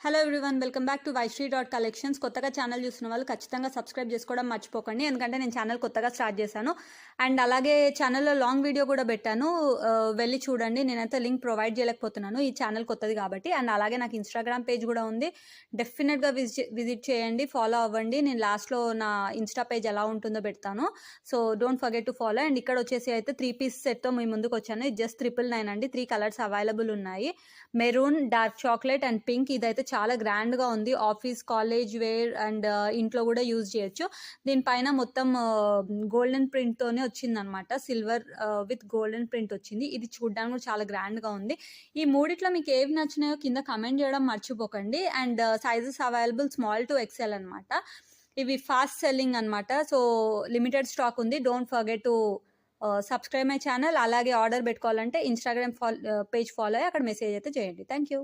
Hello everyone, welcome back to Vaishri dot collections. కొత్తగా channel చూస్తున్న వాళ్ళు ఖచ్చితంగా సబ్స్క్రైబ్ చేసుకోవడం మర్చిపోకండి, ఎందుకంటే నేను ఛానల్ కొత్తగా స్టార్ట్ చేశాను. అండ్ అలాగే ఛానల్లో లాంగ్ వీడియో కూడా పెట్టాను, వెళ్ళి చూడండి. నేనైతే లింక్ ప్రొవైడ్ చేయలేకపోతున్నాను, ఈ ఛానల్ కొత్తది కాబట్టి. అండ్ అలాగే నాకు ఇన్స్టాగ్రామ్ పేజ్ కూడా ఉంది, డెఫినెట్గా విజిట్ చేయండి, ఫాలో అవ్వండి. నేను లాస్ట్లో నా ఇన్స్టా పేజ్ ఎలా ఉంటుందో పెడతాను, so don't forget to follow. And ఇక్కడ వచ్చేసి అయితే 3-piece సెట్తో మీ ముందుకు వచ్చాను. ఇది జస్ట్ 999 అండి. 3 కలర్స్ అవైలబుల్ ఉన్నాయి, maroon, dark chocolate and pink. ఇదైతే చాలా గ్రాండ్గా ఉంది, ఆఫీస్, కాలేజ్ వేర్ అండ్ ఇంట్లో కూడా యూజ్ చేయొచ్చు. దీనిపైన మొత్తం గోల్డెన్ ప్రింట్తోనే వచ్చిందనమాట, సిల్వర్ విత్ గోల్డెన్ ప్రింట్ వచ్చింది. ఇది చూడడానికి కూడా చాలా గ్రాండ్గా ఉంది. ఈ మూడిట్లో మీకు ఏవి నచ్చినాయో కింద కమెంట్ చేయడం మర్చిపోకండి. And sizes available small to XL అనమాట. ఇవి ఫాస్ట్ సెల్లింగ్ అనమాట, సో లిమిటెడ్ స్టాక్ ఉంది. Don't forget to subscribe my channel. అలాగే ఆర్డర్ పెట్టుకోవాలంటే ఇన్స్టాగ్రామ్ పేజ్ ఫాలో అయ్యి అక్కడ మెసేజ్ అయితే చేయండి. Thank you.